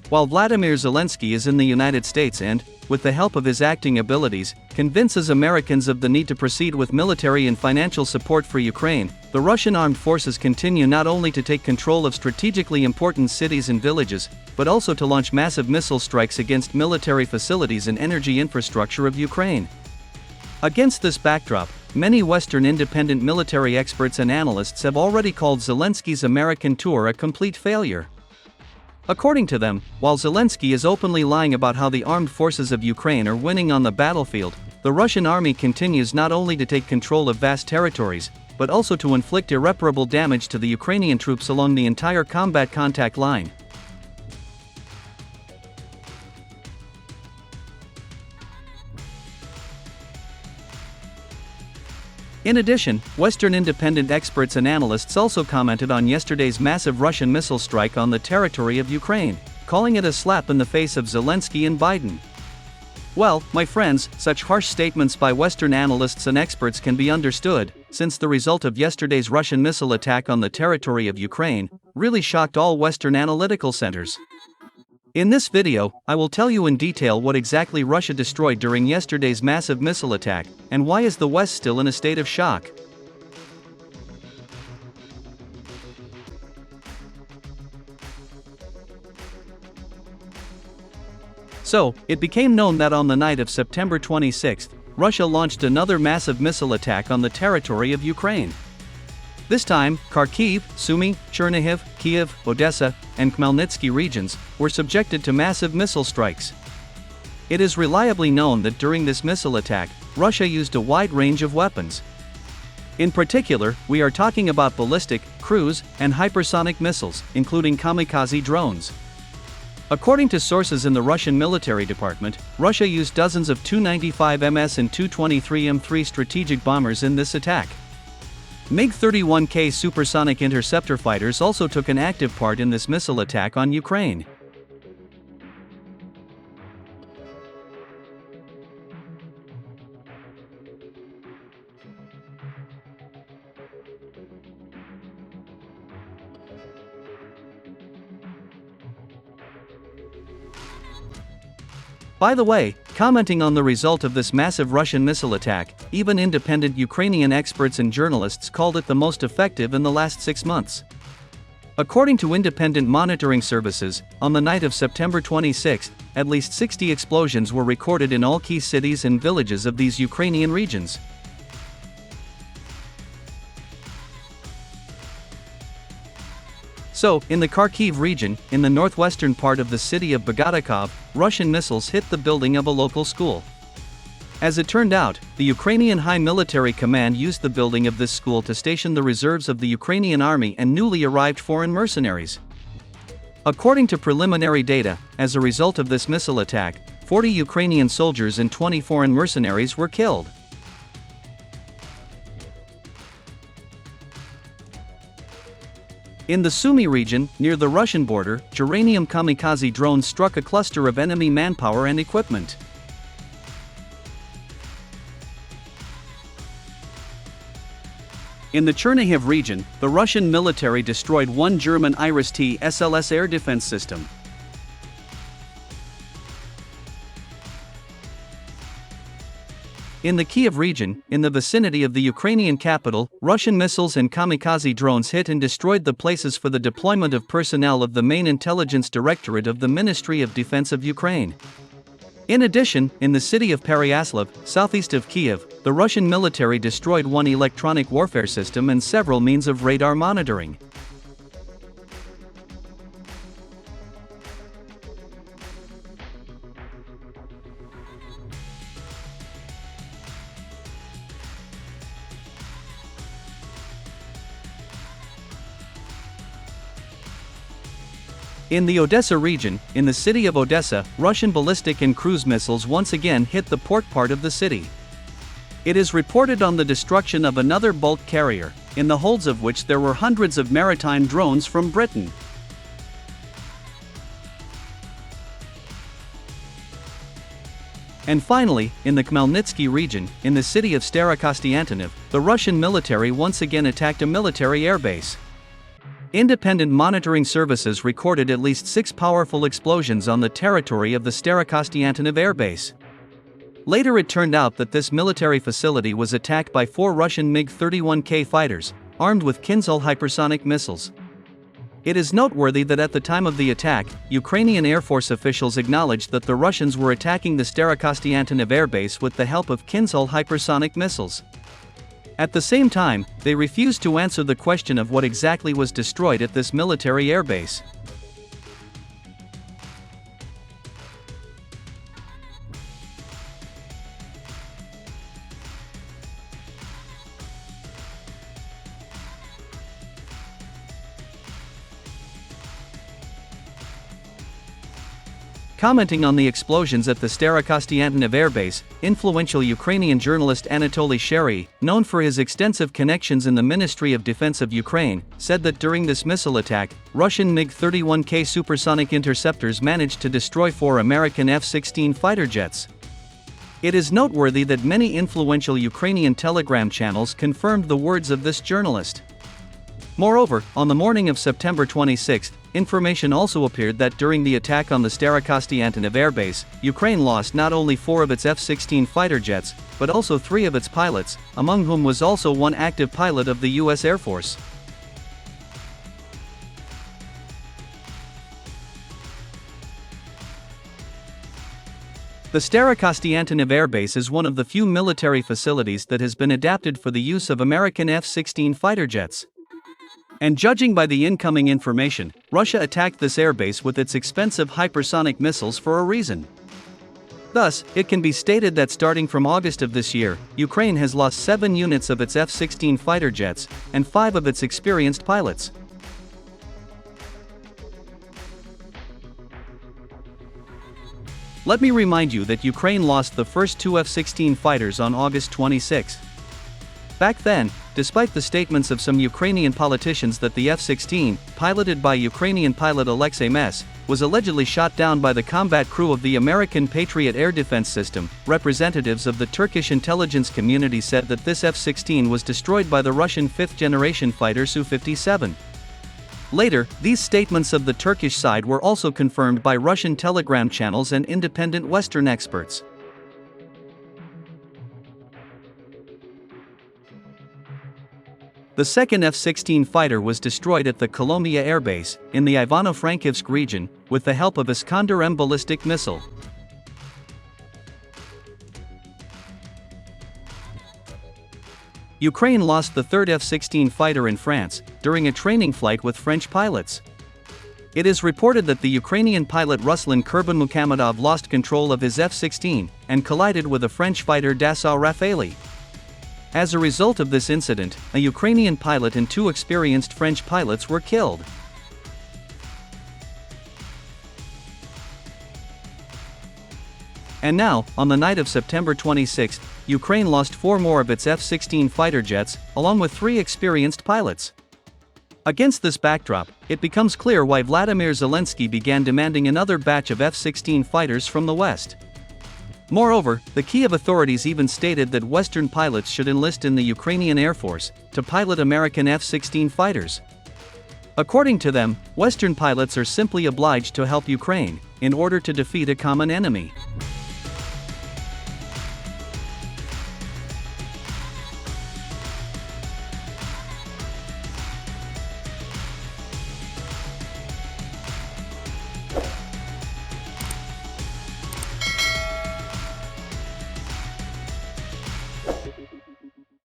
while Vladimir Zelensky is in the United States and, with the help of his acting abilities, convinces Americans of the need to proceed with military and financial support for Ukraine, the Russian armed forces continue not only to take control of strategically important cities and villages, but also to launch massive missile strikes against military facilities and energy infrastructure of Ukraine. Against this backdrop, many Western independent military experts and analysts have already called Zelensky's American tour a complete failure. According to them, while Zelensky is openly lying about how the armed forces of Ukraine are winning on the battlefield, the Russian army continues not only to take control of vast territories, but also to inflict irreparable damage to the Ukrainian troops along the entire combat contact line. In addition, Western independent experts and analysts also commented on yesterday's massive Russian missile strike on the territory of Ukraine, calling it a slap in the face of Zelensky and Biden. Well, my friends, such harsh statements by Western analysts and experts can be understood, since the result of yesterday's Russian missile attack on the territory of Ukraine really shocked all Western analytical centers. In this video, I will tell you in detail what exactly Russia destroyed during yesterday's massive missile attack, and why is the West still in a state of shock. So, it became known that on the night of September 26, Russia launched another massive missile attack on the territory of Ukraine. This time, Kharkiv, Sumy, Chernihiv, Kiev, Odessa, and Khmelnytskyi regions were subjected to massive missile strikes. It is reliably known that during this missile attack, Russia used a wide range of weapons. In particular, we are talking about ballistic, cruise, and hypersonic missiles, including kamikaze drones. According to sources in the Russian military department, Russia used dozens of Tu-95MS and Tu-23M3 strategic bombers in this attack. MiG-31K Supersonic Interceptor Fighters also took an active part in this missile attack on Ukraine. By the way, commenting on the result of this massive Russian missile attack, even independent Ukrainian experts and journalists called it the most effective in the last 6 months. According to independent monitoring services, on the night of September 26, at least 60 explosions were recorded in all key cities and villages of these Ukrainian regions. So, in the Kharkiv region, in the northwestern part of the city of Bogodikov, Russian missiles hit the building of a local school. As it turned out, the Ukrainian High Military Command used the building of this school to station the reserves of the Ukrainian army and newly arrived foreign mercenaries. According to preliminary data, as a result of this missile attack, 40 Ukrainian soldiers and 20 foreign mercenaries were killed. In the Sumy region, near the Russian border, Geranium kamikaze drones struck a cluster of enemy manpower and equipment. In the Chernihiv region, the Russian military destroyed one German Iris-T SLS air defense system. In the Kiev region, in the vicinity of the Ukrainian capital, Russian missiles and kamikaze drones hit and destroyed the places for the deployment of personnel of the main intelligence directorate of the Ministry of Defense of Ukraine. In addition, in the city of Pereyaslav, southeast of Kiev, the Russian military destroyed one electronic warfare system and several means of radar monitoring. In the Odessa region, in the city of Odessa, Russian ballistic and cruise missiles once again hit the port part of the city. It is reported on the destruction of another bulk carrier, in the holds of which there were hundreds of maritime drones from Britain. And finally, in the Khmelnytskyi region, in the city of STAROKOSTYANTYNIV, the Russian military once again attacked a military airbase. Independent monitoring services recorded at least 6 powerful explosions on the territory of the STAROKOSTYANTYNIV airbase. Later it turned out that this military facility was attacked by 4 Russian MiG-31K fighters, armed with Kinzhal hypersonic missiles. It is noteworthy that at the time of the attack, Ukrainian Air Force officials acknowledged that the Russians were attacking the STAROKOSTYANTYNIV airbase with the help of Kinzhal hypersonic missiles. At the same time, they refused to answer the question of what exactly was destroyed at this military airbase. Commenting on the explosions at the STAROKOSTYANTYNIV airbase, influential Ukrainian journalist Anatoly Chernihiv, known for his extensive connections in the Ministry of Defense of Ukraine, said that during this missile attack, Russian MiG-31K Supersonic Interceptors managed to destroy 4 American F-16 fighter jets. It is noteworthy that many influential Ukrainian Telegram channels confirmed the words of this journalist. Moreover, on the morning of September 26, information also appeared that during the attack on the STAROKOSTYANTYNIV airbase, Ukraine lost not only 4 of its F-16 fighter jets, but also 3 of its pilots, among whom was also 1 active pilot of the U.S. Air Force. The STAROKOSTYANTYNIV airbase is one of the few military facilities that has been adapted for the use of American F-16 fighter jets. And judging by the incoming information, Russia attacked this airbase with its expensive hypersonic missiles for a reason. Thus, it can be stated that starting from August of this year, Ukraine has lost 7 units of its F-16 fighter jets, and 5 of its experienced pilots. Let me remind you that Ukraine lost the first 2 F-16 fighters on August 26. Back then, despite the statements of some Ukrainian politicians that the F-16, piloted by Ukrainian pilot Alexei Mess, was allegedly shot down by the combat crew of the American Patriot air defense system, representatives of the Turkish intelligence community said that this F-16 was destroyed by the Russian 5th-generation fighter Su-57. Later, these statements of the Turkish side were also confirmed by Russian Telegram channels and independent Western experts. The second F-16 fighter was destroyed at the Kolomia airbase, in the Ivano-Frankivsk region, with the help of Iskander-M ballistic missile. Ukraine lost the third F-16 fighter in France, during a training flight with French pilots. It is reported that the Ukrainian pilot Ruslan Kurbanmuhamedov lost control of his F-16, and collided with a French fighter Dassault Rafale. As a result of this incident, a Ukrainian pilot and 2 experienced French pilots were killed. And now, on the night of September 26, Ukraine lost 4 more of its F-16 fighter jets, along with 3 experienced pilots. Against this backdrop, it becomes clear why Vladimir Zelensky began demanding another batch of F-16 fighters from the West. Moreover, the Kiev authorities even stated that Western pilots should enlist in the Ukrainian Air Force to pilot American F-16 fighters. According to them, Western pilots are simply obliged to help Ukraine in order to defeat a common enemy.